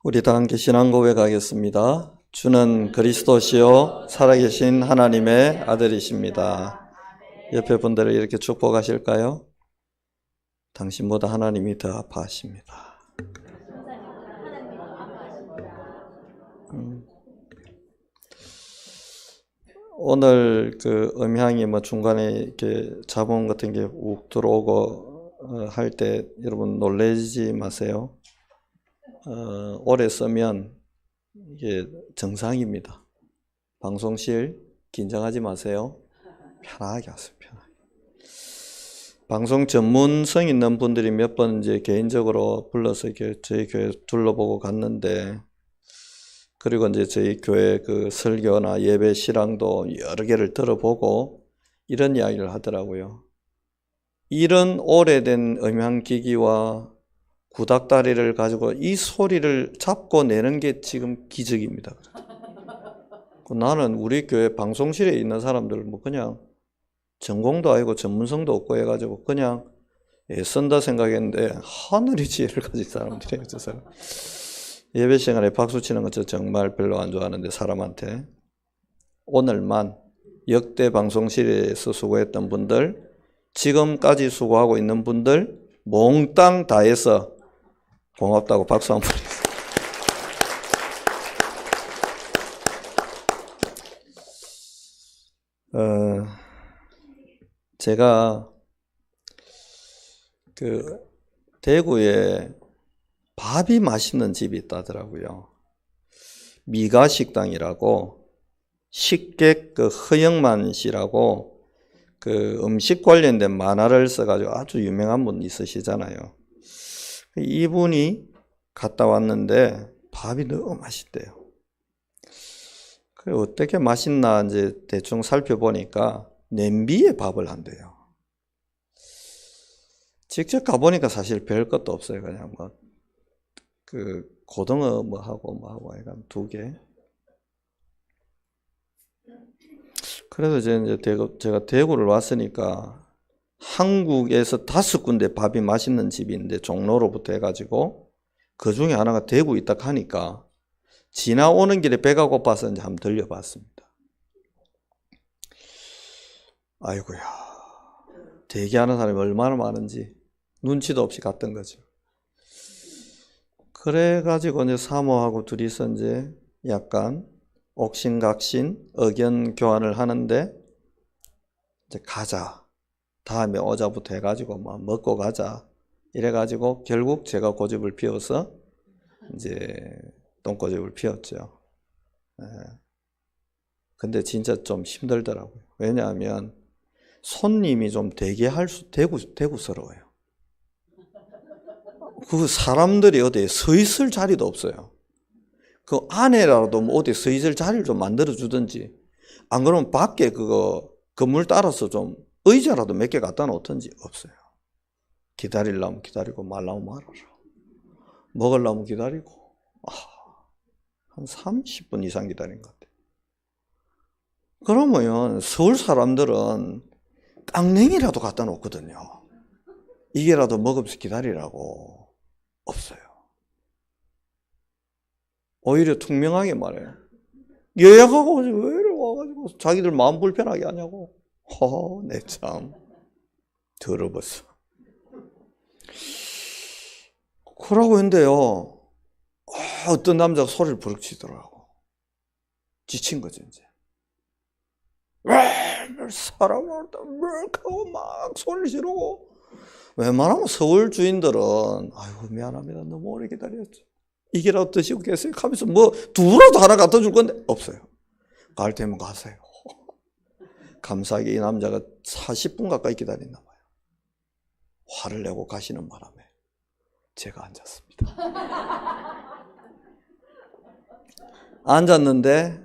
우리 다 함께 신앙 고백하겠습니다. 주는 그리스도시요 살아계신 하나님의 아들이십니다. 옆에 분들을 이렇게 축복하실까요? 당신보다 하나님이 더 아파하십니다. 오늘 그 음향이 중간에 이렇게 잡음 같은 게 욱 들어오고 할 때 여러분 놀라지 마세요. 오래 쓰면 이게 정상입니다. 방송실 긴장하지 마세요. 편하게 하세요. 편하게. 방송 전문성 있는 분들이 몇 번 이제 개인적으로 불러서 이렇게 저희 교회 둘러보고 갔는데, 그리고 이제 저희 교회 그 설교나 예배 실황도 여러 개를 들어보고 이런 이야기를 하더라고요. 이런 오래된 음향기기와 구닥다리를 가지고 이 소리를 잡고 내는 게 지금 기적입니다. 나는 우리 교회 방송실에 있는 사람들 그냥 전공도 아니고 전문성도 없고 해가지고 그냥 애쓴다 생각했는데 하늘의 지혜를 가진 사람들이에요. 저 사람. 예배 시간에 박수 치는 거 저 정말 별로 안 좋아하는데 사람한테. 오늘만 역대 방송실에서 수고했던 분들, 지금까지 수고하고 있는 분들 몽땅 다 해서 고맙다고 박수 한번 드리겠습니다. 제가 그 대구에 밥이 맛있는 집이 있다더라고요. 미가식당이라고, 식객 그 허영만 씨라고 그 음식 관련된 만화를 써가지고 아주 유명한 분 있으시잖아요. 이분이 갔다 왔는데 밥이 너무 맛있대요. 그래 어떻게 맛있나 이제 대충 살펴보니까 냄비에 밥을 한대요. 직접 가보니까 사실 별 것도 없어요. 그냥 그 고등어 하고 약간 2개. 그래서 이제 제가 대구를 왔으니까 한국에서 5군데 밥이 맛있는 집이 있는데 종로로부터 해가지고 그 중에 하나가 대구 있다 하니까 지나오는 길에 배가 고파서 이제 한번 들려봤습니다. 아이고야, 대기하는 사람이 얼마나 많은지 눈치도 없이 갔던 거죠. 그래가지고 이제 사모하고 둘이서 이제 약간 옥신각신 의견 교환을 하는데, 이제 가자, 다음에 오자부터 해가지고 먹고 가자 이래가지고 결국 제가 고집을 피워서 이제 똥고집을 피웠죠. 근데 진짜 좀 힘들더라고요. 왜냐하면 손님이 좀 대구스러워요. 그 사람들이 어디에 서 있을 자리도 없어요. 그 안에라도 어디 서 있을 자리를 좀 만들어 주든지, 안 그러면 밖에 그거 건물 따라서 좀 의자라도 몇 개 갖다 놓든지 없어요. 기다리려면 기다리고 말라면 말아라. 먹으려면 기다리고. 한 30분 이상 기다린 것 같아요. 그러면 서울 사람들은 깡냉이라도 갖다 놓거든요. 이게라도 먹으면서 기다리라고. 없어요. 오히려 투명하게 말해요. 예약하고 왜 이래 와가지고 자기들 마음 불편하게 하냐고. 내 참 더러웠어. 그러고 했는데요, 어떤 남자가 소리를 부르ꯛ 치더라고. 지친 거지 이제. 사람을 하고 막 소리를 지르고. 웬만하면 서울 주인들은 아이고 미안합니다, 너무 오래 기다렸죠, 이게라도 드시고 계세요 하면서 두부라도 하나 갖다 줄 건데 없어요. 갈 때면 가세요. 감사하게 이 남자가 40분 가까이 기다렸나 봐요. 화를 내고 가시는 바람에 제가 앉았습니다. 앉았는데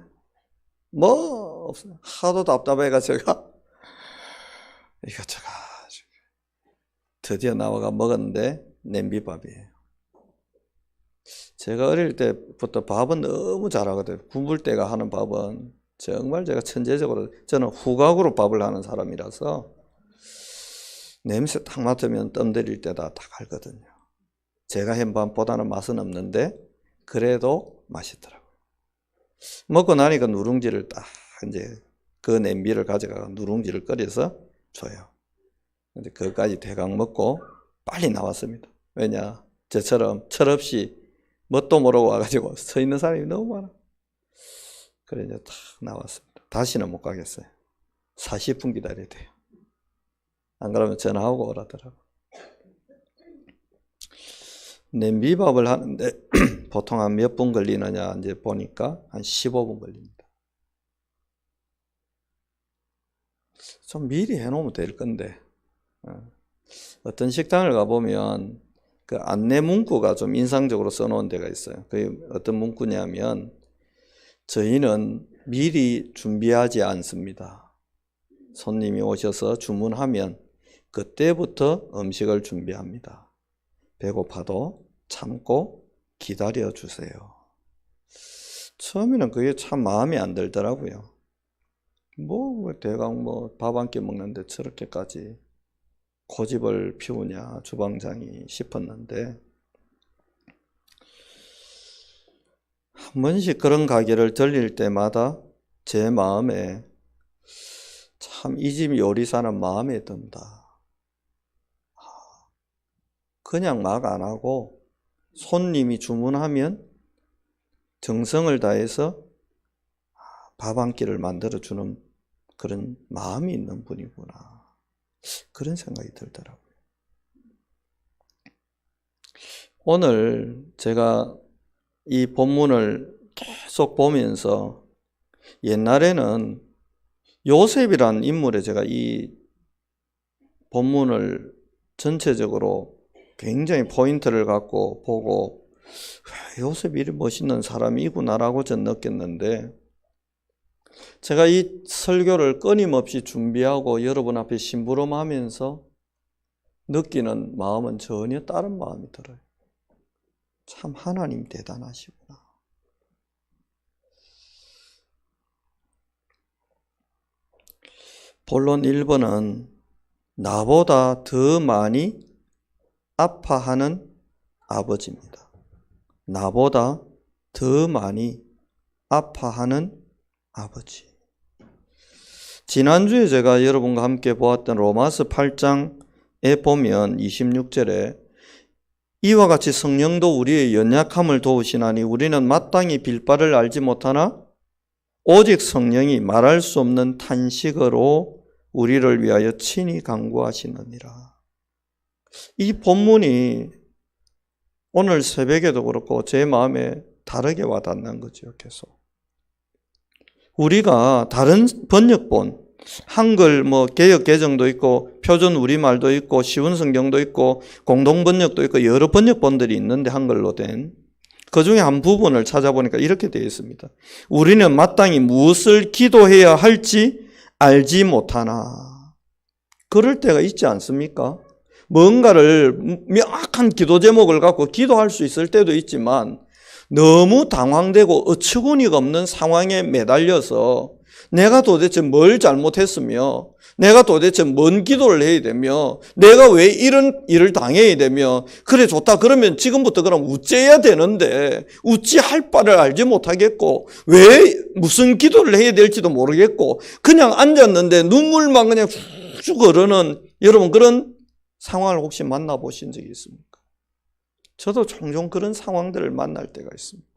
없어요. 하도 답답해가 제가 이것저것 드디어 나와가 먹었는데 냄비밥이에요. 제가 어릴 때부터 밥은 너무 잘하거든요. 군불대가 하는 밥은 정말 제가 천재적으로, 저는 후각으로 밥을 하는 사람이라서 냄새 딱 맡으면 뜸 들일 때다 딱 알거든요. 제가 한 밥보다는 맛은 없는데 그래도 맛있더라고요. 먹고 나니까 누룽지를 딱 이제 그 냄비를 가져가서 누룽지를 끓여서 줘요. 근데 그것까지 대강 먹고 빨리 나왔습니다. 왜냐? 저처럼 철없이 뭣도 모르고 와가지고 서 있는 사람이 너무 많아. 그래 이제 딱 나왔습니다. 다시는 못 가겠어요. 40분 기다려야 돼요. 안 그러면 전화하고 오라더라고. 냄비밥을 하는데 보통 한 몇 분 걸리느냐 이제 보니까 한 15분 걸립니다. 좀 미리 해놓으면 될 건데 어떤 식당을 가보면 그 안내 문구가 좀 인상적으로 써놓은 데가 있어요. 그게 어떤 문구냐면 저희는 미리 준비하지 않습니다. 손님이 오셔서 주문하면 그때부터 음식을 준비합니다. 배고파도 참고 기다려 주세요. 처음에는 그게 참 마음에 안 들더라고요. 뭐 대강 뭐 밥 한 끼 먹는데 저렇게까지 고집을 피우냐 주방장이 싶었는데 한 번씩 그런 가게를 들릴 때마다 제 마음에 참 이 집 요리사는 마음에 든다. 그냥 막 안 하고 손님이 주문하면 정성을 다해서 밥 한 끼를 만들어주는 그런 마음이 있는 분이구나. 그런 생각이 들더라고요. 오늘 제가 이 본문을 계속 보면서 옛날에는 요셉이라는 인물에 제가 이 본문을 전체적으로 굉장히 포인트를 갖고 보고 요셉이 이리 멋있는 사람이구나라고 전 느꼈는데 제가 이 설교를 끊임없이 준비하고 여러분 앞에 심부름하면서 느끼는 마음은 전혀 다른 마음이 들어요. 참 하나님 대단하시구나. 본론 1번은 나보다 더 많이 아파하는 아버지입니다. 나보다 더 많이 아파하는 아버지. 지난주에 제가 여러분과 함께 보았던 로마서 8장에 보면 26절에 이와 같이 성령도 우리의 연약함을 도우시나니 우리는 마땅히 빌 바를 알지 못하나 오직 성령이 말할 수 없는 탄식으로 우리를 위하여 친히 간구하시느니라. 이 본문이 오늘 새벽에도 그렇고 제 마음에 다르게 와닿는 거죠. 계속 우리가 다른 번역본 한글 개역 개정도 있고 표준 우리말도 있고 쉬운 성경도 있고 공동 번역도 있고 여러 번역본들이 있는데 한글로 된 그 중에 한 부분을 찾아보니까 이렇게 되어 있습니다. 우리는 마땅히 무엇을 기도해야 할지 알지 못하나. 그럴 때가 있지 않습니까? 뭔가를 명확한 기도 제목을 갖고 기도할 수 있을 때도 있지만 너무 당황되고 어처구니가 없는 상황에 매달려서 내가 도대체 뭘 잘못했으며 내가 도대체 뭔 기도를 해야 되며 내가 왜 이런 일을 당해야 되며 그래 좋다 그러면 지금부터 그럼 우째야 되는데 우찌할 바를 알지 못하겠고 왜 무슨 기도를 해야 될지도 모르겠고 그냥 앉았는데 눈물만 그냥 쭉 흐르는 여러분 그런 상황을 혹시 만나보신 적이 있습니까? 저도 종종 그런 상황들을 만날 때가 있습니다.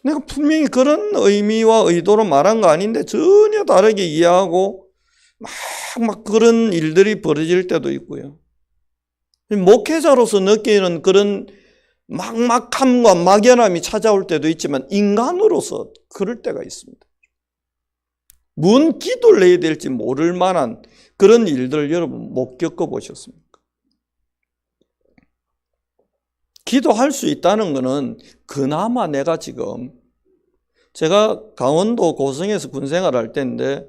내가 분명히 그런 의미와 의도로 말한 거 아닌데 전혀 다르게 이해하고 막 그런 일들이 벌어질 때도 있고요. 목회자로서 느끼는 그런 막막함과 막연함이 찾아올 때도 있지만 인간으로서 그럴 때가 있습니다. 뭔 기도를 해야 될지 모를 만한 그런 일들 여러분 못 겪어보셨습니까? 기도할 수 있다는 것은 그나마 내가 지금 제가 강원도 고성에서 군생활을 할 때인데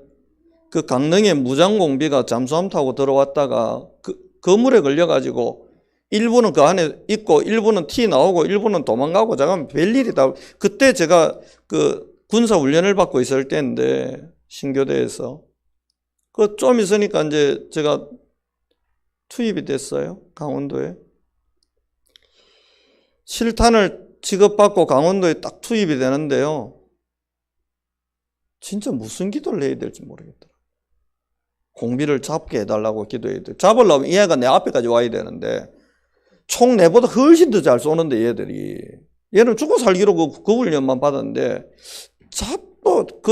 그 강릉에 무장공비가 잠수함 타고 들어왔다가 그 거물에 걸려가지고 일부는 그 안에 있고 일부는 튀 나오고 일부는 도망가고 잠깐 별일이다. 그때 제가 그 군사훈련을 받고 있을 때인데 신교대에서 그 좀 있으니까 이제 제가 투입이 됐어요. 강원도에. 실탄을 취급받고 강원도에 딱 투입이 되는데요. 진짜 무슨 기도를 해야 될지 모르겠더라. 공비를 잡게 해달라고 기도해야 돼. 잡으려면 이 애가 내 앞에까지 와야 되는데 총 내보다 훨씬 더 잘 쏘는데 얘들이. 얘는 죽고 살기로 그 훈련만 받았는데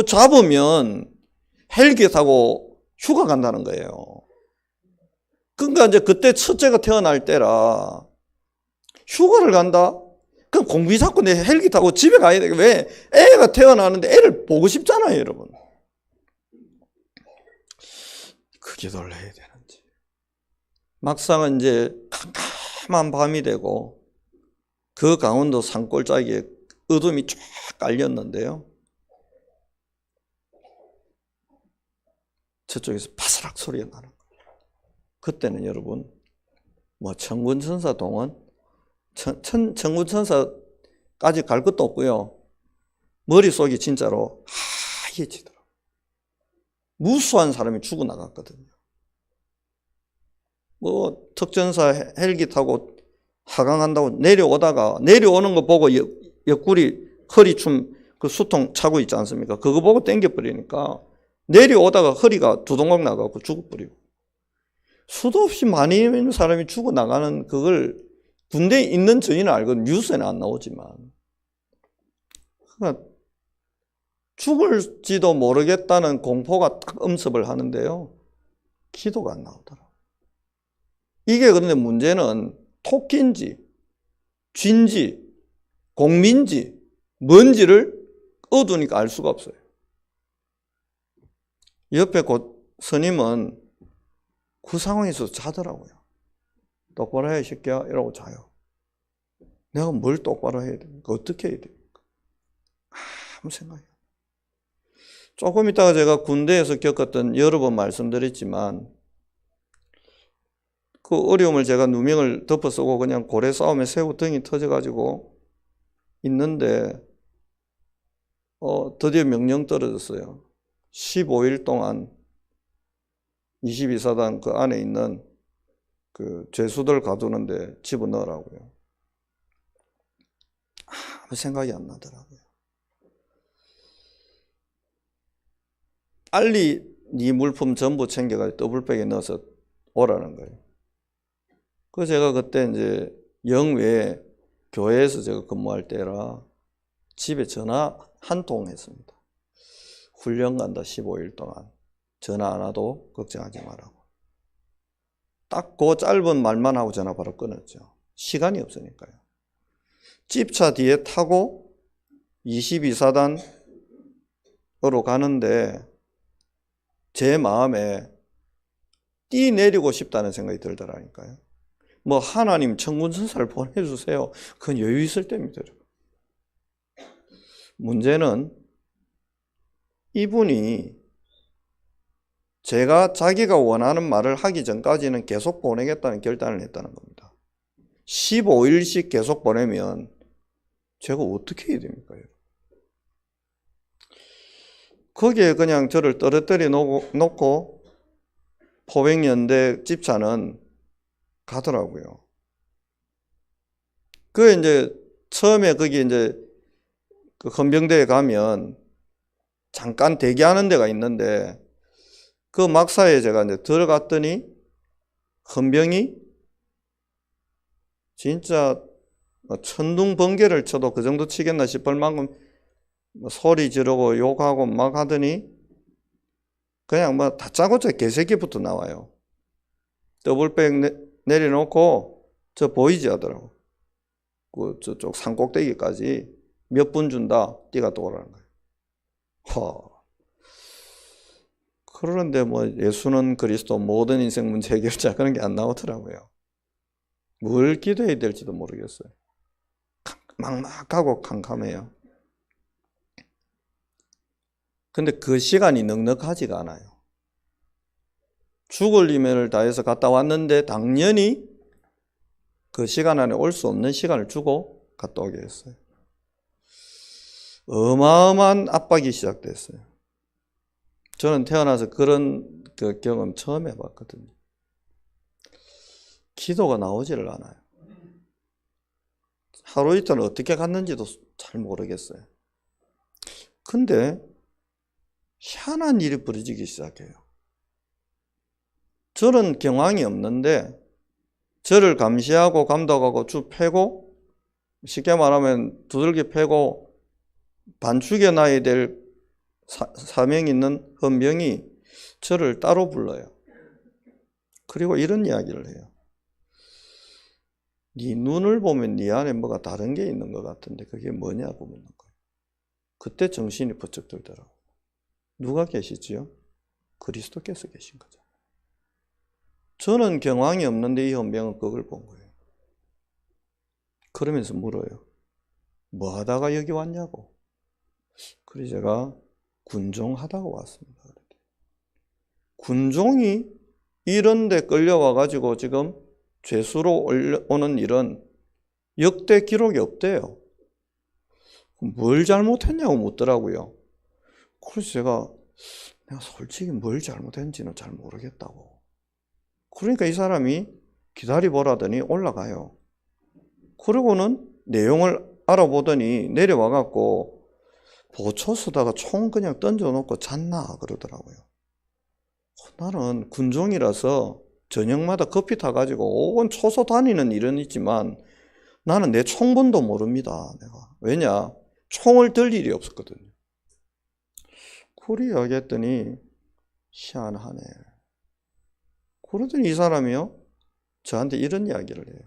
잡으면 헬기 타고 휴가 간다는 거예요. 그러니까 이제 그때 첫째가 태어날 때라 휴가를 간다? 그럼 공비 잡고 내 헬기 타고 집에 가야 돼. 왜? 애가 태어나는데 애를 보고 싶잖아요, 여러분. 그 기도를 해야 되는지. 막상은 이제 캄캄한 밤이 되고 그 강원도 산골짜기에 어둠이 쫙 깔렸는데요. 저쪽에서 바스락 소리가 나는 거예요. 그때는 여러분, 뭐 천군천사 동원, 천군천사까지 갈 것도 없고요. 머릿속이 진짜로 하얘지더라고요. 무수한 사람이 죽어나갔거든요. 뭐 특전사 헬기 타고 하강한다고 내려오는 거 보고 옆구리 허리춤 그 수통 차고 있지 않습니까? 그거 보고 땡겨버리니까 내려오다가 허리가 두동강 나가고 죽어버리고 수도 없이 많이 있는 사람이 죽어나가는 그걸 군대에 있는 저희는 알거든요. 뉴스에는 안 나오지만. 그러니까 죽을지도 모르겠다는 공포가 딱 엄습을 하는데요. 기도가 안 나오더라고요. 이게 그런데 문제는 토끼인지 쥐인지 공민지 뭔지를 어두니까 알 수가 없어요. 옆에 스님은 그 상황에서 자더라고요. 똑바로 해야 새끼야 이러고 자요. 내가 뭘 똑바로 해야 됩니까? 어떻게 해야 됩니까? 아무 생각이 안 나요. 조금 있다가 제가 군대에서 겪었던 여러 번 말씀드렸지만 그 어려움을 제가 누명을 덮어 쓰고 그냥 고래 싸움에 새우 등이 터져가지고 있는데 드디어 명령 떨어졌어요. 15일 동안 22사단 그 안에 있는 그 죄수들 가두는데 집어넣으라고요. 아무 생각이 안 나더라고요. 빨리 네 물품 전부 챙겨가지고 더블백에 넣어서 오라는 거예요. 그 제가 그때 이제 영외에 교회에서 제가 근무할 때라 집에 전화 한 통 했습니다. 훈련 간다 15일 동안 전화 안 와도 걱정하지 말라고. 딱 그 짧은 말만 하고 전화 바로 끊었죠. 시간이 없으니까요. 집차 뒤에 타고 22사단으로 가는데 제 마음에 뛰내리고 싶다는 생각이 들더라니까요. 뭐 하나님 천군천사를 보내주세요. 그건 여유 있을 때입니다. 문제는 이분이 제가 자기가 원하는 말을 하기 전까지는 계속 보내겠다는 결단을 했다는 겁니다. 15일씩 계속 보내면 제가 어떻게 해야 됩니까? 거기에 그냥 저를 떨어뜨려 놓고 포백연대 집차는 가더라고요. 그 이제 처음에 거기 이제 그 헌병대에 가면 잠깐 대기하는 데가 있는데 그 막사에 제가 이제 들어갔더니 헌병이 진짜 천둥 번개를 쳐도 그 정도 치겠나 싶을 만큼 소리 지르고 욕하고 막 하더니 그냥 뭐 다짜고짜 개새끼부터 나와요. 더블백 내려놓고 저 보이지 하더라고. 그 저쪽 산 꼭대기까지 몇 분 준다. 뛰가 또 오라는 거예요. 그러는데 뭐 예수는 그리스도 모든 인생 문제 해결자 그런 게 안 나오더라고요. 뭘 기도해야 될지도 모르겠어요. 막막하고 캄캄해요. 근데 그 시간이 넉넉하지가 않아요. 죽을 힘을 다해서 갔다 왔는데 당연히 그 시간 안에 올 수 없는 시간을 주고 갔다 오게 했어요. 어마어마한 압박이 시작됐어요. 저는 태어나서 그런 그 경험 처음 해봤거든요. 기도가 나오지를 않아요. 하루 이틀 어떻게 갔는지도 잘 모르겠어요. 근데 희한한 일이 벌어지기 시작해요. 저는 경황이 없는데 저를 감시하고 감독하고 쭉 패고, 쉽게 말하면 두들겨 패고 반죽여 놔야 될 사명이 있는 헌병이 저를 따로 불러요. 그리고 이런 이야기를 해요. 네 눈을 보면 네 안에 뭐가 다른 게 있는 것 같은데 그게 뭐냐고 묻는 거예요. 그때 정신이 번쩍 들더라고요. 누가 계시지요? 그리스도께서 계신 거죠. 저는 경황이 없는데 이 헌병은 그걸 본 거예요. 그러면서 물어요. 뭐 하다가 여기 왔냐고. 그래서 제가 군종하다가 왔습니다. 군종이 이런 데 끌려와가지고 지금 죄수로 오는 일은 역대 기록이 없대요. 뭘 잘못했냐고 묻더라고요. 그래서 내가 솔직히 뭘 잘못했는지는 잘 모르겠다고. 그러니까 이 사람이 기다려보라더니 올라가요. 그러고는 내용을 알아보더니 내려와갖고 보초 쓰다가 총 그냥 던져놓고 잤나 그러더라고요. 나는 군종이라서 저녁마다 커피 타가지고 온 초소 다니는 일은 있지만 나는 내 총번도 모릅니다. 내가. 왜냐? 총을 들 일이 없었거든요. 그리 이야기했더니 희한하네. 그러더니 이 사람이요 저한테 이런 이야기를 해요.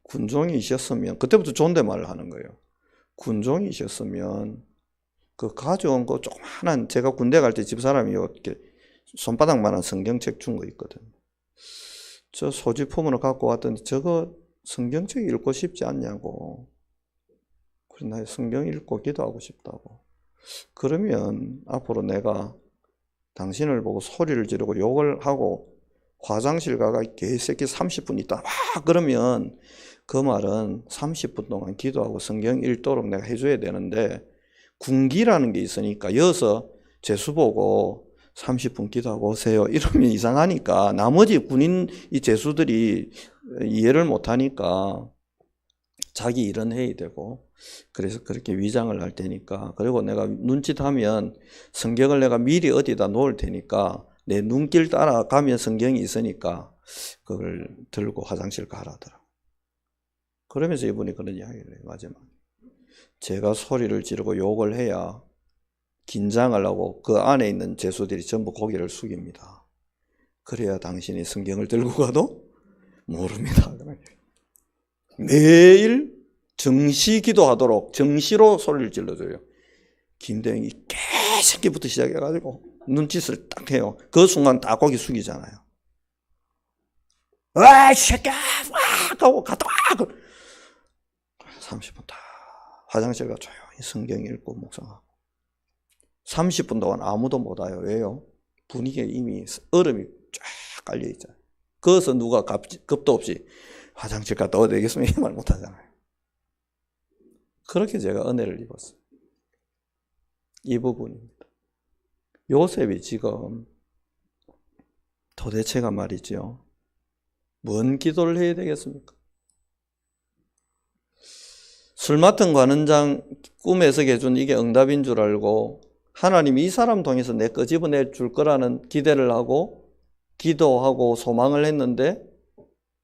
군종이셨으면, 그때부터 존댓말을 하는 거예요. 군종이셨으면 그 가져온 거 조그만한, 제가 군대 갈 때 집사람이 이렇게 손바닥만한 성경책 준 거 있거든. 저 소지품으로 갖고 왔더니 저거 성경책 읽고 싶지 않냐고. 그래서 나 성경 읽고 기도하고 싶다고. 그러면 앞으로 내가 당신을 보고 소리를 지르고 욕을 하고 화장실 가가 개새끼 30분 있다 와 그러면 그 말은 30분 동안 기도하고 성경 읽도록 내가 해줘야 되는데 군기라는 게 있으니까 여기서 재수 보고 30분 기도하고 오세요 이러면 이상하니까 나머지 군인 이 재수들이 이해를 못하니까 자기 일은 해야 되고 그래서 그렇게 위장을 할 테니까 그리고 내가 눈짓하면 성경을 내가 미리 어디다 놓을 테니까 내 눈길 따라가면 성경이 있으니까 그걸 들고 화장실 가라더라고. 그러면서 이분이 그런 이야기를 해요. 마지막에 제가 소리를 지르고 욕을 해야 긴장을 하고 그 안에 있는 죄수들이 전부 고개를 숙입니다. 그래야 당신이 성경을 들고 가도 모릅니다. 매일 정시 기도하도록 정시로 소리를 질러줘요. 김대영이 개새끼부터 시작해가지고 눈짓을 딱 해요. 그 순간 다 고개 숙이잖아요. 와, 이 새끼야! 와! 하고 갔다 와! 30분 다 화장실 가 조용히 성경 읽고 묵상하고 30분 동안 아무도 못 와요. 왜요? 분위기에 이미 얼음이 쫙 깔려있잖아요. 거기서 누가 겁도 없이 화장실 갔다 와야 되겠으면 이 말 못하잖아요. 그렇게 제가 은혜를 입었어요. 이 부분입니다. 요셉이 지금 도대체가 말이죠. 뭔 기도를 해야 되겠습니까? 술 맡은 관원장 꿈에서 해준 이게 응답인 줄 알고 하나님이 이 사람 통해서 내 끄집어내 줄 거라는 기대를 하고 기도하고 소망을 했는데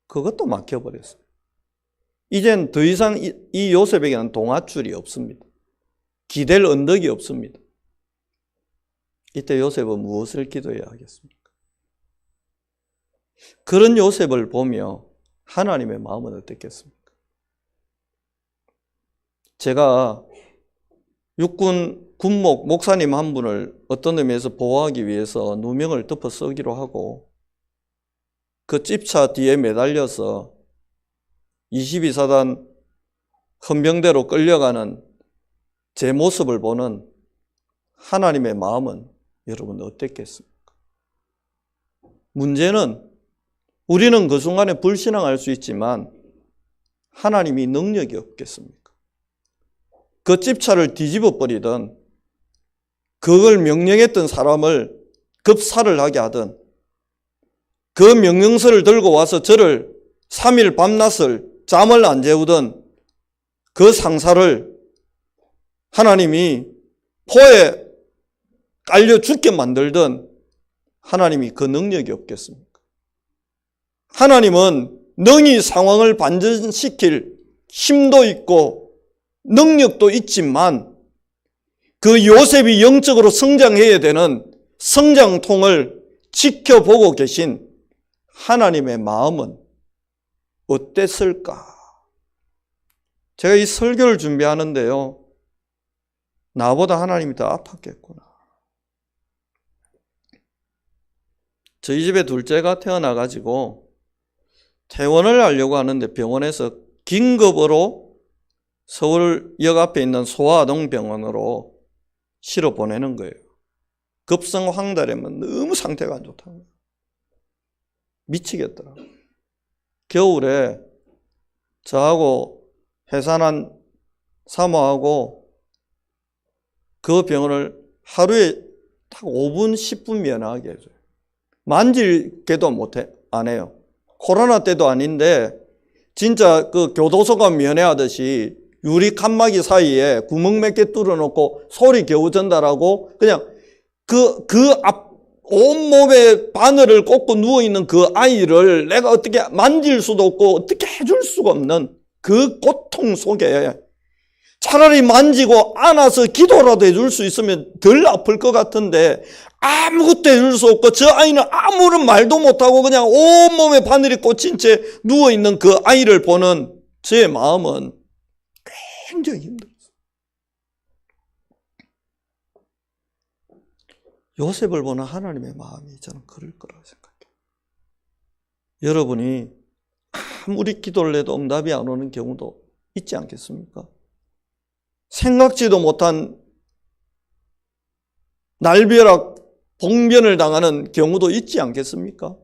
그것도 막혀버렸어요. 이젠 더 이상 이 요셉에게는 동아줄이 없습니다. 기댈 언덕이 없습니다. 이때 요셉은 무엇을 기도해야 하겠습니까? 그런 요셉을 보며 하나님의 마음은 어떻겠습니까? 제가 육군 군목 목사님 한 분을 어떤 의미에서 보호하기 위해서 누명을 덮어 쓰기로 하고 그 집차 뒤에 매달려서 22사단 헌병대로 끌려가는 제 모습을 보는 하나님의 마음은 여러분 어땠겠습니까? 문제는 우리는 그 순간에 불신앙할 수 있지만 하나님이 능력이 없겠습니까? 그 집차를 뒤집어 버리든 그걸 명령했던 사람을 급사를 하게 하든 그 명령서를 들고 와서 저를 3일 밤낮을 잠을 안 재우든 그 상사를 하나님이 포에 깔려 죽게 만들던 하나님이 그 능력이 없겠습니까? 하나님은 능히 상황을 반전시킬 힘도 있고 능력도 있지만 그 요셉이 영적으로 성장해야 되는 성장통을 지켜보고 계신 하나님의 마음은 어땠을까? 제가 이 설교를 준비하는데요, 나보다 하나님이 더 아팠겠구나. 저희 집에 둘째가 태어나가지고 퇴원을 하려고 하는데 병원에서 긴급으로 서울역 앞에 있는 소아아동병원으로 실어 보내는 거예요. 급성 황달이면 너무 상태가 안 좋다는 거예요. 미치겠더라고요. 겨울에 저하고 해산한 사모하고 그 병원을 하루에 딱 5분, 10분 면회하게 해줘요. 만질게도 안 해요. 코로나 때도 아닌데 진짜 그 교도소가 면회하듯이 유리 칸막이 사이에 구멍 몇 개 뚫어놓고 소리 겨우 전달하고 그냥 온몸에 바늘을 꽂고 누워있는 그 아이를 내가 어떻게 만질 수도 없고 어떻게 해줄 수가 없는 그 고통 속에 차라리 만지고 안아서 기도라도 해줄 수 있으면 덜 아플 것 같은데 아무것도 해줄 수 없고 저 아이는 아무런 말도 못하고 그냥 온몸에 바늘이 꽂힌 채 누워있는 그 아이를 보는 제 마음은 굉장히 힘들었어요. 요셉을 보는 하나님의 마음이 저는 그럴 거라고 생각해요. 여러분이 아무리 기도를 해도 응답이 안 오는 경우도 있지 않겠습니까? 생각지도 못한 날벼락 봉변을 당하는 경우도 있지 않겠습니까?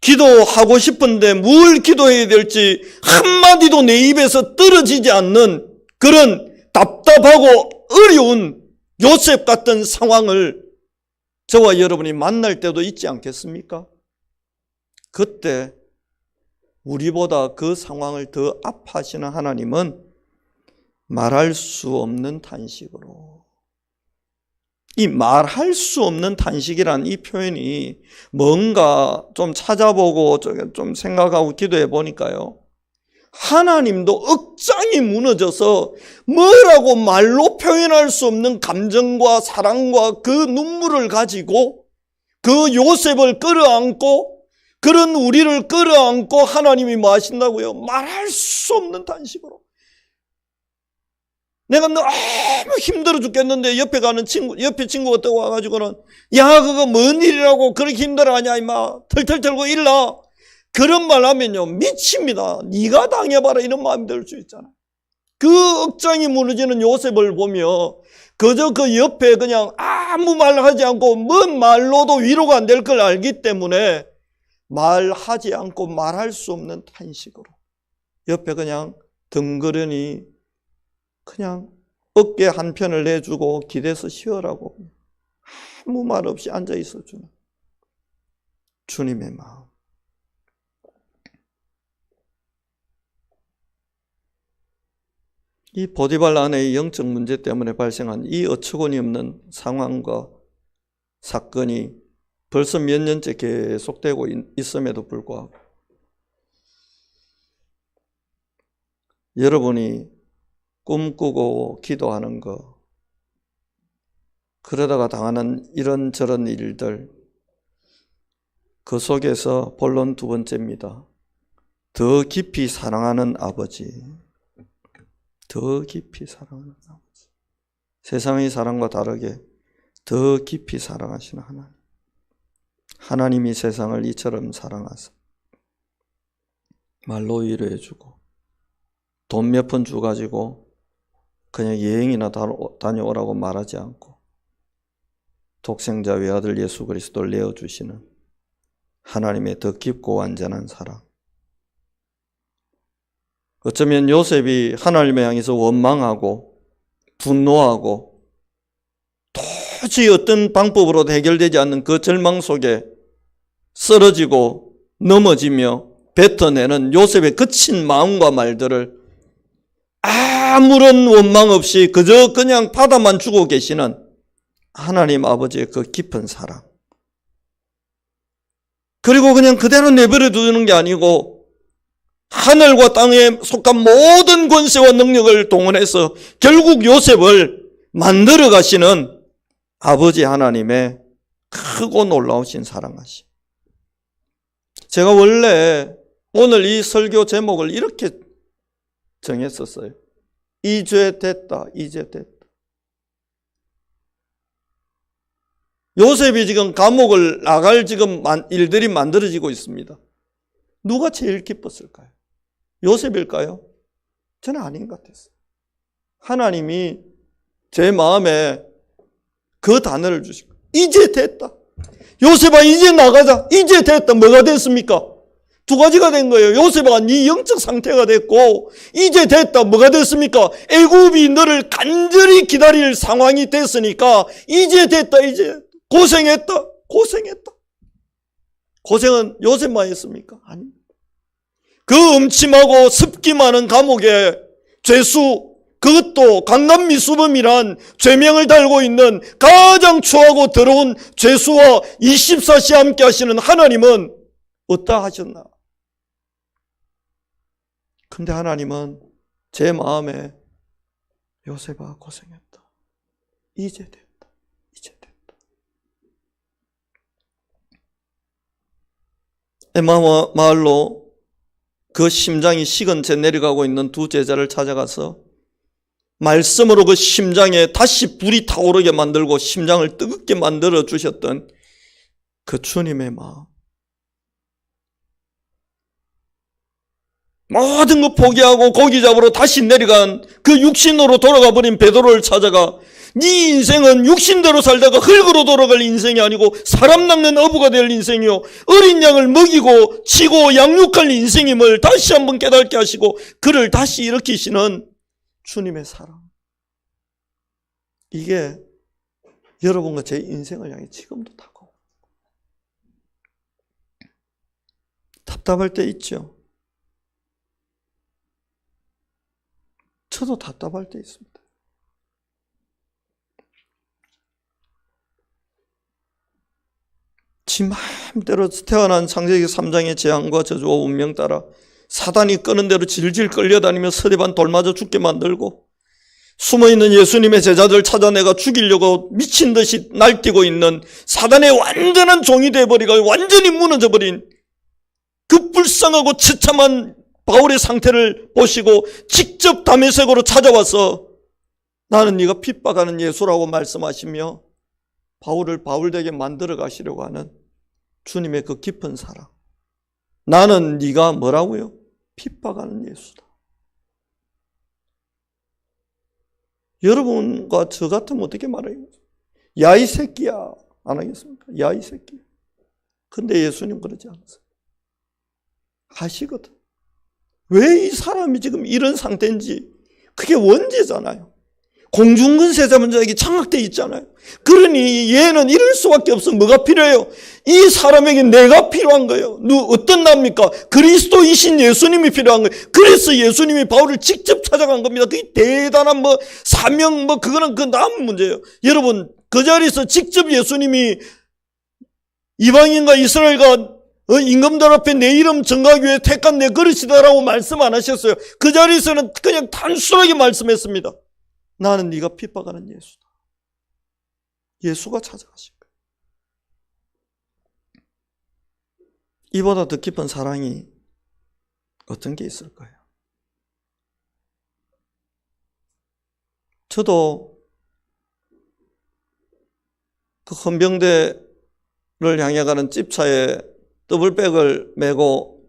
기도하고 싶은데 뭘 기도해야 될지 한마디도 내 입에서 떨어지지 않는 그런 답답하고 어려운 요셉 같은 상황을 저와 여러분이 만날 때도 있지 않겠습니까? 그때 우리보다 그 상황을 더 아파하시는 하나님은 말할 수 없는 탄식으로, 이 말할 수 없는 탄식이란 이 표현이 뭔가 좀 찾아보고 좀 생각하고 기도해 보니까요, 하나님도 억장이 무너져서 뭐라고 말로 표현할 수 없는 감정과 사랑과 그 눈물을 가지고 그 요셉을 끌어안고 그런 우리를 끌어안고 하나님이 뭐 하신다고요? 말할 수 없는 탄식으로. 내가 너무 힘들어 죽겠는데 옆에 친구가 떠 와가지고는 야, 그거 뭔 일이라고 그렇게 힘들어하냐 임마, 털털 털고 일러, 그런 말 하면요 미칩니다. 네가 당해봐라 이런 마음이 들 수 있잖아요. 그 억장이 무너지는 요셉을 보며 그저 그 옆에 그냥 아무 말 하지 않고 뭔 말로도 위로가 안 될 걸 알기 때문에 말하지 않고 말할 수 없는 탄식으로 옆에 그냥 덩그러니 그냥 어깨 한 편을 내주고 기대서 쉬어라고 아무 말 없이 앉아 있어주는 주님의 마음. 이 보디발 아내의 영적 문제 때문에 발생한 이 어처구니 없는 상황과 사건이 벌써 몇 년째 계속되고 있음에도 불구하고 여러분이 꿈꾸고 기도하는 거, 그러다가 당하는 이런저런 일들, 그 속에서 본론 두 번째입니다. 더 깊이 사랑하는 아버지. 더 깊이 사랑하는 아버지. 세상의 사랑과 다르게 더 깊이 사랑하시는 하나님. 하나님이 세상을 이처럼 사랑하사 말로 위로해주고 돈 몇 푼 주가지고 그냥 여행이나 다녀오라고 말하지 않고 독생자 외아들 예수 그리스도를 내어주시는 하나님의 더 깊고 완전한 사랑. 어쩌면 요셉이 하나님을 향해서 원망하고 분노하고 도저히 어떤 방법으로도 해결되지 않는 그 절망 속에 쓰러지고 넘어지며 뱉어내는 요셉의 거친 마음과 말들을 아무런 원망 없이 그저 그냥 받아만 주고 계시는 하나님 아버지의 그 깊은 사랑. 그리고 그냥 그대로 내버려 두는 게 아니고 하늘과 땅에 속한 모든 권세와 능력을 동원해서 결국 요셉을 만들어 가시는 아버지 하나님의 크고 놀라우신 사랑하심. 제가 원래 오늘 이 설교 제목을 이렇게 정했었어요. 이제 됐다, 이제 됐다. 요셉이 지금 감옥을 나갈 지금 일들이 만들어지고 있습니다. 누가 제일 기뻤을까요? 요셉일까요? 저는 아닌 것 같았어요. 하나님이 제 마음에 그 단어를 주시고 이제 됐다. 요셉아 이제 나가자. 이제 됐다. 뭐가 됐습니까? 두 가지가 된 거예요. 요셉아 네 영적 상태가 됐고 이제 됐다. 뭐가 됐습니까? 애굽이 너를 간절히 기다릴 상황이 됐으니까 이제 됐다. 이제 고생했다. 고생했다. 고생은 요셉만 했습니까? 아닙니다. 그 음침하고 습기 많은 감옥에 죄수, 그것도 강간미수범이란 죄명을 달고 있는 가장 추하고 더러운 죄수와 24시 함께 하시는 하나님은 어떠 하셨나? 근데 하나님은 제 마음에 요셉아 고생했다. 이제 됐다. 이제 됐다. 에마 마을로 그 심장이 식은 채 내려가고 있는 두 제자를 찾아가서 말씀으로 그 심장에 다시 불이 타오르게 만들고 심장을 뜨겁게 만들어 주셨던 그 주님의 마음. 모든 거 포기하고 고기 잡으러 다시 내려간 그 육신으로 돌아가 버린 베드로를 찾아가 네 인생은 육신대로 살다가 흙으로 돌아갈 인생이 아니고 사람 낚는 어부가 될 인생이요 어린 양을 먹이고 치고 양육할 인생임을 다시 한번 깨닫게 하시고 그를 다시 일으키시는 주님의 사랑. 이게 여러분과 제 인생을 향해 지금도 다가오고 답답할 때 있죠. 저도 답답할 때 있습니다. 지 마음대로 태어난 창세기 3장의 재앙과 저주와 운명 따라 사단이 끄는 대로 질질 끌려다니며 서대반 돌맞아 죽게 만들고 숨어있는 예수님의 제자들 찾아내가 죽이려고 미친 듯이 날뛰고 있는 사단의 완전한 종이 되어버리고 완전히 무너져버린 그 불쌍하고 처참한 바울의 상태를 보시고 직접 다메섹으로 찾아와서 나는 네가 핍박하는 예수라고 말씀하시며 바울을 바울되게 만들어 가시려고 하는 주님의 그 깊은 사랑. 나는 네가 뭐라고요? 핍박하는 예수다. 여러분과 저 같으면 어떻게 말해요? 야 이 새끼야 안 하겠습니까? 야 이 새끼야. 근데 예수님 그러지 않으세요. 하시거든. 왜 이 사람이 지금 이런 상태인지 그게 원죄잖아요. 공중근세자문자에게 장악되어 있잖아요. 그러니 얘는 이럴 수밖에 없어. 뭐가 필요해요? 이 사람에게 내가 필요한 거예요. 어떤 납니까? 그리스도이신 예수님이 필요한 거예요. 그래서 예수님이 바울을 직접 찾아간 겁니다. 그게 대단한 사명 그거는 그 남은 문제예요. 여러분 그 자리에서 직접 예수님이 이방인과 이스라엘과 임금들 앞에 내 이름 전가하기 위해 택한 내 그릇이다라고 말씀 안 하셨어요. 그 자리에서는 그냥 단순하게 말씀했습니다. 나는 네가 핍박하는 예수다. 예수가 찾아가신 거예요. 이보다 더 깊은 사랑이 어떤 게 있을까요? 저도 그 헌병대를 향해 가는 집차에 더블백을 메고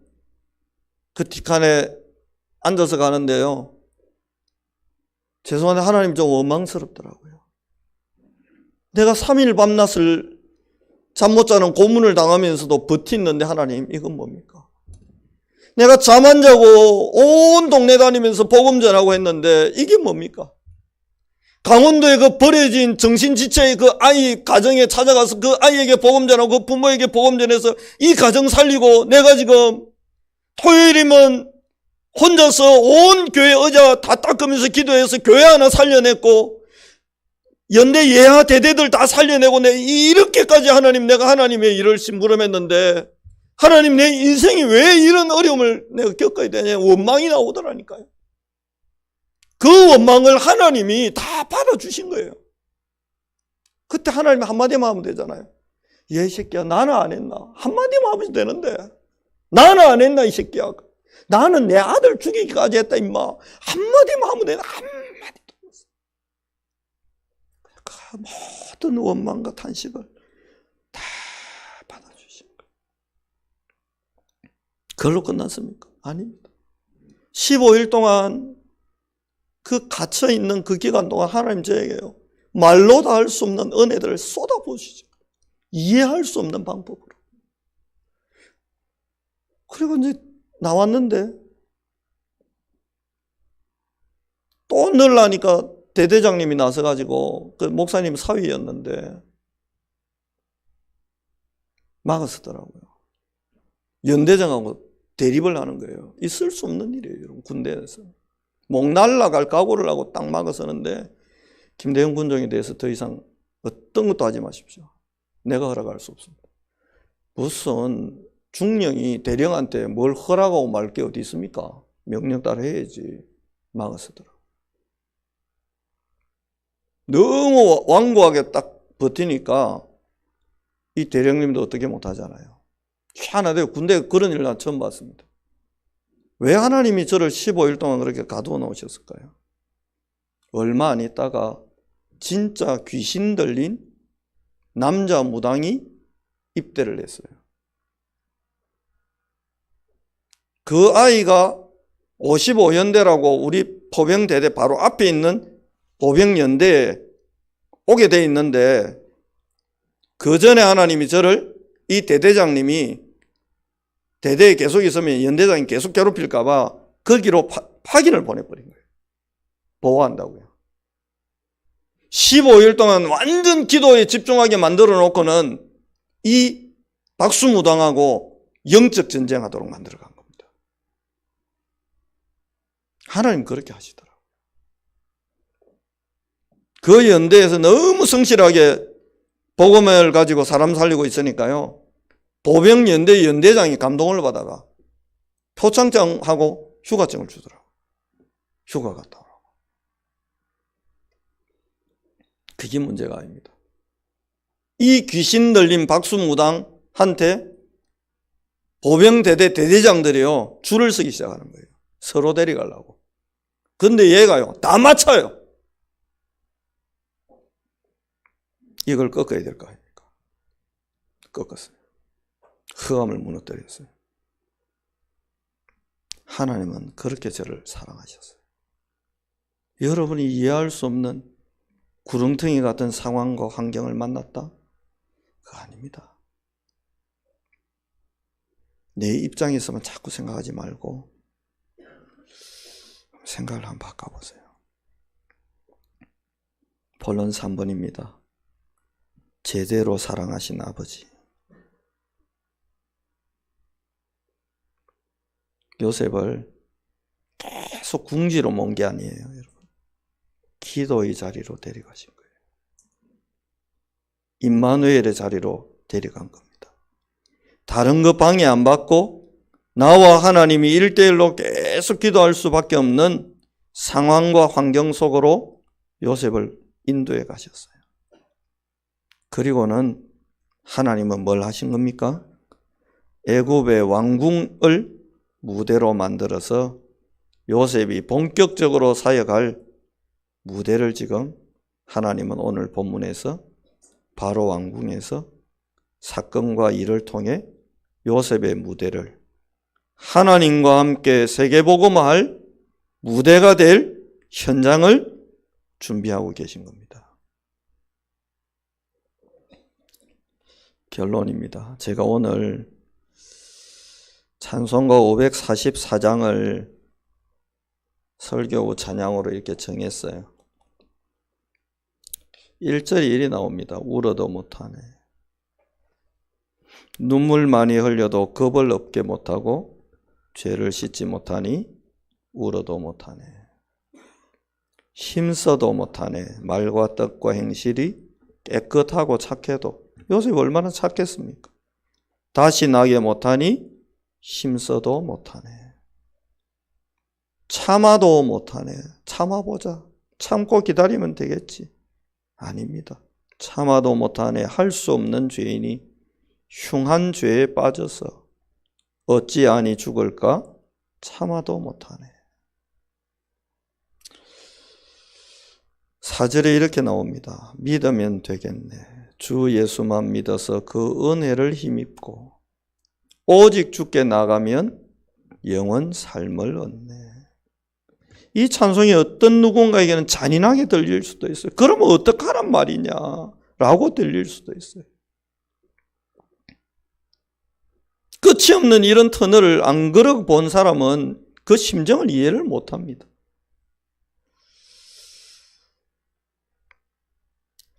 그 뒷칸에 앉아서 가는데요. 죄송한데 하나님 좀 원망스럽더라고요. 내가 3일 밤낮을 잠 못 자는 고문을 당하면서도 버티는데 하나님 이건 뭡니까? 내가 잠 안 자고 온 동네 다니면서 복음 전하고 했는데 이게 뭡니까? 강원도에 그 버려진 정신지체의 그 아이 가정에 찾아가서 그 아이에게 복음 전하고 그 부모에게 복음 전해서 이 가정 살리고 내가 지금 토요일이면 혼자서 온 교회 의자 다 닦으면서 기도해서 교회 하나 살려냈고 연대 예하 대대들 다 살려내고 이렇게까지 내가 하나님의 일을 심부름했는데 하나님 내 인생이 왜 이런 어려움을 내가 겪어야 되냐 원망이 나오더라니까요. 그 원망을 하나님이 다 받아주신 거예요. 그때 하나님이 한마디만 하면 되잖아요. 이 새끼야 나는 안 했나? 한마디만 하면 되는데 나는 안 했나 이 새끼야. 나는 내 아들 죽이기까지 했다 임마. 한마디만 하면 되나? 한마디도 없어. 그러니까 모든 원망과 탄식을 다 받아주신 거예요. 그걸로 끝났습니까? 아닙니다. 15일 동안 그 갇혀있는 그 기간 동안 하나님 저에게요. 말로 다 할 수 없는 은혜들을 쏟아부으시죠. 이해할 수 없는 방법으로. 그리고 이제 나왔는데 또 넣으려니까 대대장님이 나서가지고 그 목사님 사위였는데 막아서더라고요. 연대장하고 대립을 하는 거예요. 있을 수 없는 일이에요, 여러분. 군대에서. 목 날라갈 각오를 하고 딱 막아서는데 김대영 군종에 대해서 더 이상 어떤 것도 하지 마십시오. 내가 허락할 수 없습니다. 무슨 중령이 대령한테 뭘 허락하고 말 게 어디 있습니까? 명령 따라 해야지. 막아서더라고요. 너무 완고하게 딱 버티니까 이 대령님도 어떻게 못하잖아요. 희한하대요. 군대 그런 일 난 처음 봤습니다. 왜 하나님이 저를 15일 동안 그렇게 가두어 놓으셨을까요? 얼마 안 있다가 진짜 귀신 들린 남자 무당이 입대를 했어요. 그 아이가 55연대라고 우리 포병대대 바로 앞에 있는 포병연대에 오게 돼 있는데 그 전에 하나님이 저를 이 대대장님이 대대에 계속 있으면 연대장이 계속 괴롭힐까 봐 거기로 파견을 보내버린 거예요. 보호한다고요. 15일 동안 완전 기도에 집중하게 만들어 놓고는 이 박수무당하고 영적 전쟁하도록 만들어 간 겁니다. 하나님 그렇게 하시더라고요. 그 연대에서 너무 성실하게 복음을 가지고 사람 살리고 있으니까요. 보병연대 연대장이 감동을 받아가 표창장하고 휴가증을 주더라고요. 휴가 갔다 오라고. 그게 문제가 아닙니다. 이 귀신 들린 박수무당한테 보병대대 대대장들이요 줄을 서기 시작하는 거예요. 서로 데려가려고. 근데 얘가요 다 맞춰요. 이걸 꺾어야 될 거 아닙니까? 꺾었어요. 흑암을 무너뜨렸어요. 하나님은 그렇게 저를 사랑하셨어요. 여러분이 이해할 수 없는 구렁텅이 같은 상황과 환경을 만났다? 그거 아닙니다. 내 입장에서만 자꾸 생각하지 말고 생각을 한번 바꿔보세요. 본론 3번입니다. 제대로 사랑하신 아버지. 요셉을 계속 궁지로 먼 게 아니에요, 여러분. 기도의 자리로 데려가신 거예요. 임마누엘의 자리로 데려간 겁니다. 다른 거 방해 안 받고 나와 하나님이 1대1로 계속 기도할 수밖에 없는 상황과 환경 속으로 요셉을 인도해 가셨어요. 그리고는 하나님은 뭘 하신 겁니까? 애굽의 왕궁을 무대로 만들어서 요셉이 본격적으로 사역할 무대를 지금 하나님은 오늘 본문에서 바로 왕궁에서 사건과 일을 통해 요셉의 무대를 하나님과 함께 세계복음화할 무대가 될 현장을 준비하고 계신 겁니다. 결론입니다. 제가 오늘 찬송가 544장을 설교 찬양으로 이렇게 정했어요. 1절이 이리 나옵니다. 울어도 못하네. 눈물 많이 흘려도 겁을 없게 못하고 죄를 씻지 못하니 울어도 못하네. 힘써도 못하네. 말과 뜻과 행실이 깨끗하고 착해도. 요셉이 얼마나 착했습니까? 다시 나게 못하니 힘써도 못하네. 참아도 못하네. 참아보자. 참고 기다리면 되겠지. 아닙니다. 참아도 못하네. 할 수 없는 죄인이 흉한 죄에 빠져서 어찌하니 죽을까? 참아도 못하네. 4절에 이렇게 나옵니다. 믿으면 되겠네. 주 예수만 믿어서 그 은혜를 힘입고 오직 주께 나가면 영원 삶을 얻네. 이 찬송이 어떤 누군가에게는 잔인하게 들릴 수도 있어요. 그러면 어떡하란 말이냐라고 들릴 수도 있어요. 끝이 없는 이런 터널을 안 걸어 본 사람은 그 심정을 이해를 못합니다.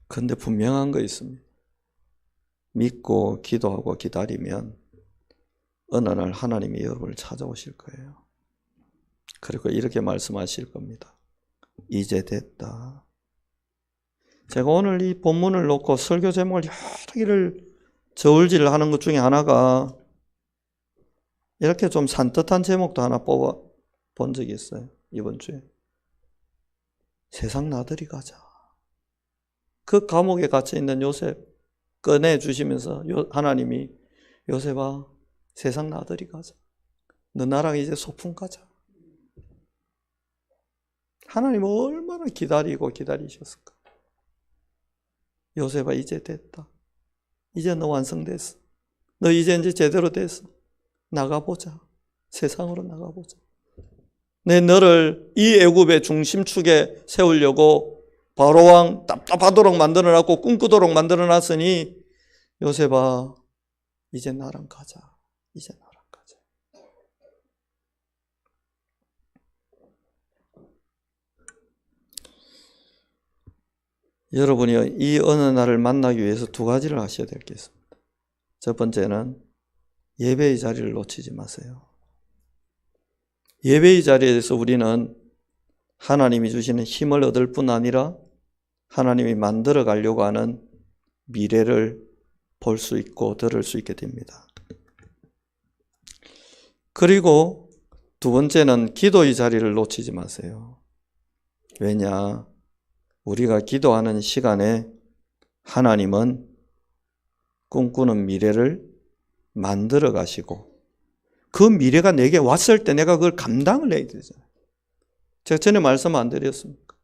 그런데 분명한 거 있습니다. 믿고 기도하고 기다리면 어느 날 하나님이 여러분을 찾아오실 거예요. 그리고 이렇게 말씀하실 겁니다. 이제 됐다. 제가 오늘 이 본문을 놓고 설교 제목을 여러 개를 저울질하는 것 중에 하나가 이렇게 좀 산뜻한 제목도 하나 뽑아 본 적이 있어요. 이번 주에. 세상 나들이 가자. 그 감옥에 갇혀 있는 요셉 꺼내주시면서 하나님이 요셉아 세상 나들이 가자. 너 나랑 이제 소풍 가자. 하나님은 얼마나 기다리고 기다리셨을까. 요셉아 이제 됐다. 이제 너 완성됐어. 너 이제 제대로 됐어. 나가보자. 세상으로 나가보자. 내 너를 이 애굽의 중심축에 세우려고 바로왕 답답하도록 만들어놨고 꿈꾸도록 만들어놨으니 요셉아 이제 나랑 가자. 이제 나랑 가자. 여러분이 이 어느 날을 만나기 위해서 두 가지를 하셔야 될 게 있습니다. 첫 번째는 예배의 자리를 놓치지 마세요. 예배의 자리에서 우리는 하나님이 주시는 힘을 얻을 뿐 아니라 하나님이 만들어 가려고 하는 미래를 볼 수 있고 들을 수 있게 됩니다. 그리고 두 번째는 기도의 자리를 놓치지 마세요. 왜냐? 우리가 기도하는 시간에 하나님은 꿈꾸는 미래를 만들어 가시고 그 미래가 내게 왔을 때 내가 그걸 감당을 해야 되잖아요. 제가 전에 말씀 안 드렸습니까?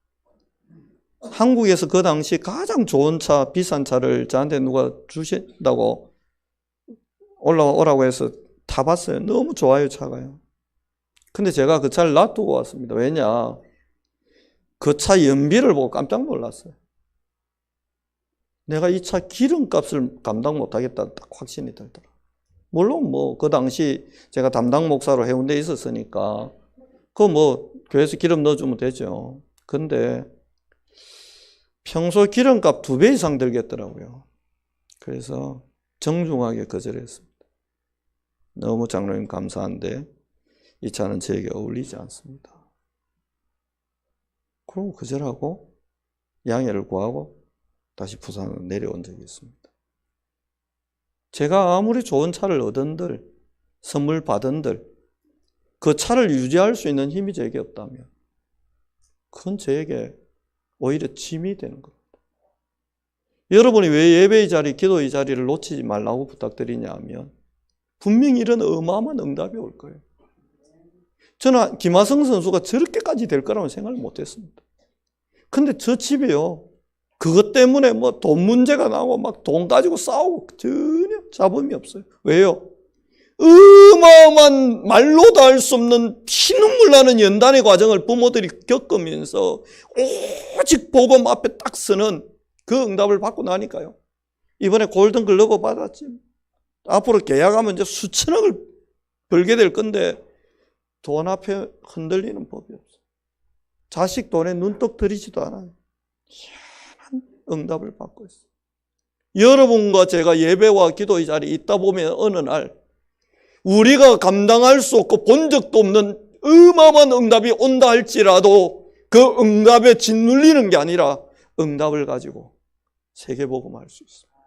한국에서 그 당시 가장 좋은 차, 비싼 차를 저한테 누가 주신다고 올라오라고 해서 타봤어요. 너무 좋아요, 차가요. 근데 제가 그 차를 놔두고 왔습니다. 왜냐? 그 차 연비를 보고 깜짝 놀랐어요. 내가 이 차 기름값을 감당 못하겠다 딱 확신이 들더라. 물론 그 당시 제가 담당 목사로 해운대에 있었으니까 교회에서 기름 넣어주면 되죠. 근데 평소 기름값 2배 이상 들겠더라고요. 그래서 정중하게 거절했습니다. 너무 장로님 감사한데 이 차는 저에게 어울리지 않습니다. 그럼 거절하고 양해를 구하고 다시 부산으로 내려온 적이 있습니다. 제가 아무리 좋은 차를 얻은들, 선물 받은들, 그 차를 유지할 수 있는 힘이 제게 없다면 그건 저에게 오히려 짐이 되는 겁니다. 여러분이 왜 예배의 자리, 기도의 자리를 놓치지 말라고 부탁드리냐 하면 분명히 이런 어마어마한 응답이 올 거예요. 저는 김하성 선수가 저렇게까지 될 거라고 생각을 못했습니다. 근데 저 집이요, 그것 때문에 돈 문제가 나오고 돈 가지고 싸우고 전혀 잡음이 없어요. 왜요? 어마어마한 말로도 할 수 없는 피눈물 나는 연단의 과정을 부모들이 겪으면서 오직 복음 앞에 딱 서는 그 응답을 받고 나니까요. 이번에 골든글러브 받았지. 앞으로 계약하면 이제 수천억을 벌게 될 건데 돈 앞에 흔들리는 법이 없어요. 자식 돈에 눈떡 들이지도 않아요. 희한한 응답을 받고 있어요. 여러분과 제가 예배와 기도의 자리에 있다 보면 어느 날 우리가 감당할 수 없고 본 적도 없는 어마어마한 응답이 온다 할지라도 그 응답에 짓눌리는 게 아니라 응답을 가지고 세계복음할 수 있습니다.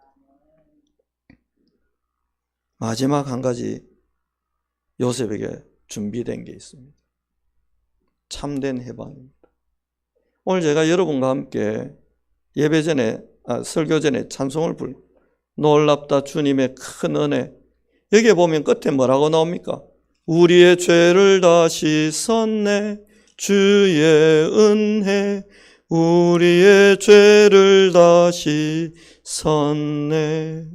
마지막 한 가지 요셉에게 준비된 게 있습니다. 참된 해방입니다. 오늘 제가 여러분과 함께 예배 전에 설교 전에 찬송을 놀랍다 주님의 큰 은혜. 여기에 보면 끝에 뭐라고 나옵니까? 우리의 죄를 다 씻었네 주의 은혜 우리의 죄를 다 씻었네.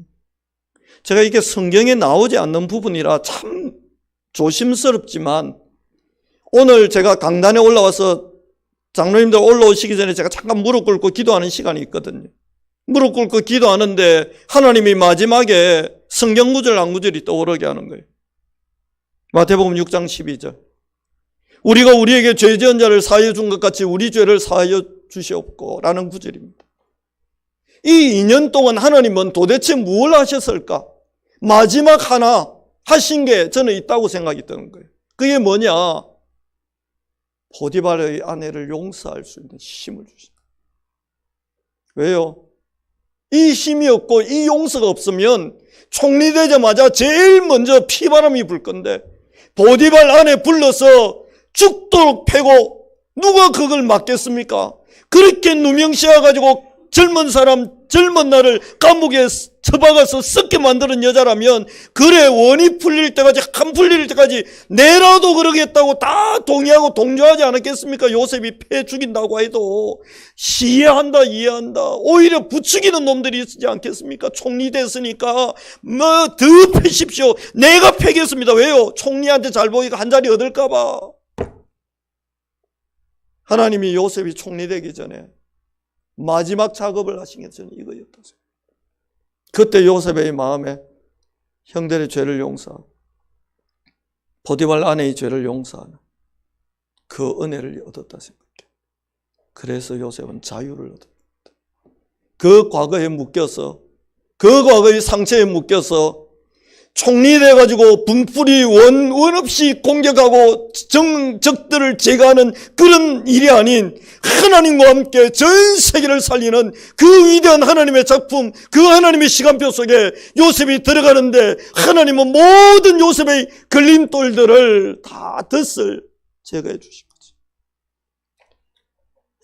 제가 이게 성경에 나오지 않는 부분이라 참 조심스럽지만 오늘 제가 강단에 올라와서 장로님들 올라오시기 전에 제가 잠깐 무릎 꿇고 기도하는 시간이 있거든요. 무릎 꿇고 기도하는데 하나님이 마지막에 성경 구절 한 구절이 떠오르게 하는 거예요. 마태복음 6장 12절. 우리가 우리에게 죄 지은 자를 사하여 준 것 같이 우리 죄를 사하여 주시옵고 라는 구절입니다. 이 2년 동안 하나님은 도대체 무엇을 하셨을까? 마지막 하나 하신 게 저는 있다고 생각이 드는 거예요. 그게 뭐냐? 보디발의 아내를 용서할 수 있는 힘을 주신 거예요. 왜요? 이 힘이 없고 이 용서가 없으면 총리되자마자 제일 먼저 피바람이 불 건데 보디발 아내 불러서 죽도록 패고 누가 그걸 막겠습니까? 그렇게 누명씌워가지고 젊은 날을 감옥에 처박아서 썩게 만드는 여자라면 그래 원이 풀릴 때까지 한 풀릴 때까지 내라도 그러겠다고 다 동의하고 동조하지 않았겠습니까? 요셉이 패 죽인다고 해도 이해한다. 오히려 부추기는 놈들이 있지 않겠습니까? 총리 됐으니까 더 패십시오. 내가 패겠습니다. 왜요? 총리한테 잘 보이고 한 자리 얻을까 봐. 하나님이 요셉이 총리 되기 전에 마지막 작업을 하신 게 저는 이거였다. 그때 요셉의 마음에 형들의 죄를 용서하고 보디발 아내의 죄를 용서하는 그 은혜를 얻었다 생각해요. 그래서 요셉은 자유를 얻었다. 그 과거에 묶여서 그 과거의 상처에 묶여서 총리 돼가지고 분풀이 원 없이 공격하고 적들을 제거하는 그런 일이 아닌 하나님과 함께 전 세계를 살리는 그 위대한 하나님의 작품, 그 하나님의 시간표 속에 요셉이 들어가는데 하나님은 모든 요셉의 걸림돌들을 다 덫을 제거해 주신 거죠.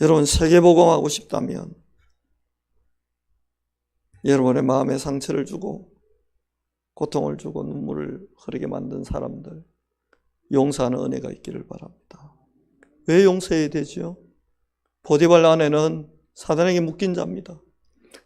여러분 세계복음하고 싶다면 여러분의 마음에 상처를 주고 고통을 주고 눈물을 흐르게 만든 사람들 용서하는 은혜가 있기를 바랍니다. 왜 용서해야 되죠? 보디발 아내는 사단에게 묶인 자입니다.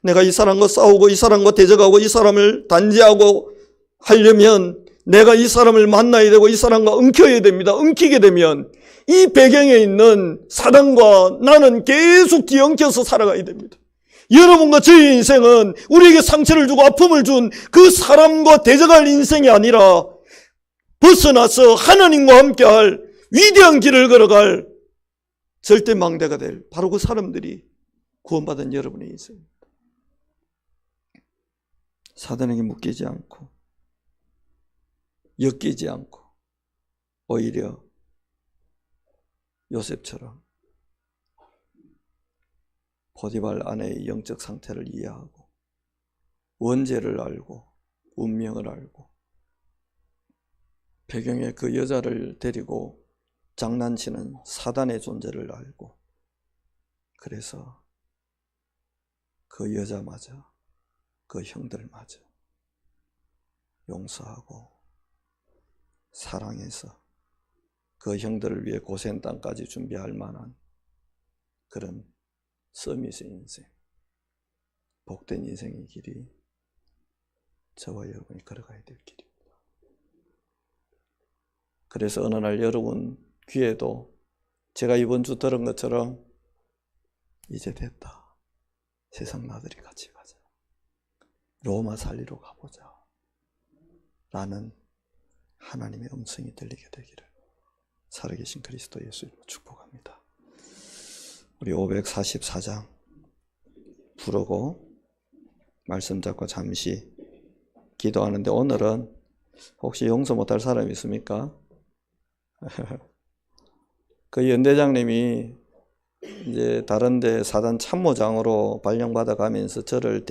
내가 이 사람과 싸우고 이 사람과 대적하고 이 사람을 단죄하고 하려면 내가 이 사람을 만나야 되고 이 사람과 엉켜야 됩니다. 엉키게 되면 이 배경에 있는 사단과 나는 계속 뒤엉켜서 살아가야 됩니다. 여러분과 저의 인생은 우리에게 상처를 주고 아픔을 준 그 사람과 대적할 인생이 아니라 벗어나서 하나님과 함께할 위대한 길을 걸어갈 절대 망대가 될 바로 그 사람들이 구원받은 여러분의 인생입니다. 사단에게 묶이지 않고 엮이지 않고 오히려 요셉처럼 보디발 아내의 영적 상태를 이해하고 원죄를 알고 운명을 알고 배경에 그 여자를 데리고 장난치는 사단의 존재를 알고 그래서 그 여자마저 그 형들마저 용서하고 사랑해서 그 형들을 위해 고센 땅까지 준비할 만한 그런 서밋의 인생, 복된 인생의 길이 저와 여러분이 걸어가야 될 길입니다. 그래서 어느 날 여러분 귀에도 제가 이번 주 들은 것처럼 이제 됐다. 세상 나들이 같이 가자. 로마 살리러 가보자. 라는 하나님의 음성이 들리게 되기를 살아계신 그리스도 예수님으로 축복합니다. 우리 544장 부르고 말씀 잡고 잠시 기도하는데 오늘은 혹시 용서 못할 사람이 있습니까? 그 연대장님이 이제 다른데 사단 참모장으로 발령받아 가면서 저를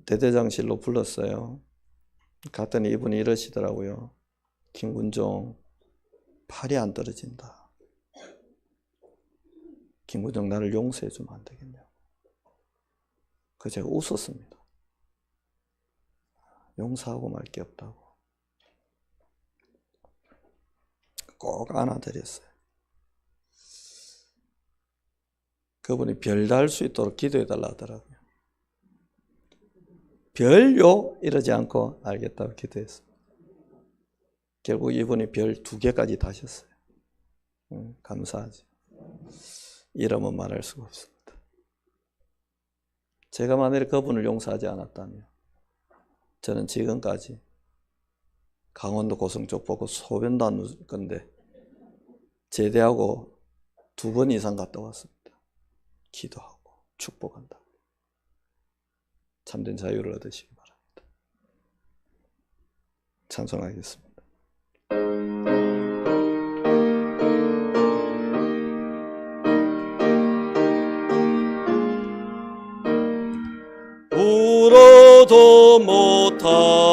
대대장실로 불렀어요. 갔더니 이분이 이러시더라고요. 김군종, 팔이 안 떨어진다. 김군종, 나를 용서해 주면 안 되겠냐고. 그 제가 웃었습니다. 용서하고 말 게 없다고. 꼭 안아드렸어요. 그분이 별 달 수 있도록 기도해 달라 하더라고요. 별요? 이러지 않고 알겠다고 기도했습니다. 결국 이분이 별 2개까지 다셨어요. 감사하지. 이러면 말할 수가 없습니다. 제가 만약에 그분을 용서하지 않았다면 저는 지금까지 강원도 고성 쪽 보고 소변도 안 누울 건데 제대하고 2번 이상 갔다 왔습니다. 기도하고 축복한다. 참된 자유를 얻으시기 바랍니다. 찬송하겠습니다. 울어도 못하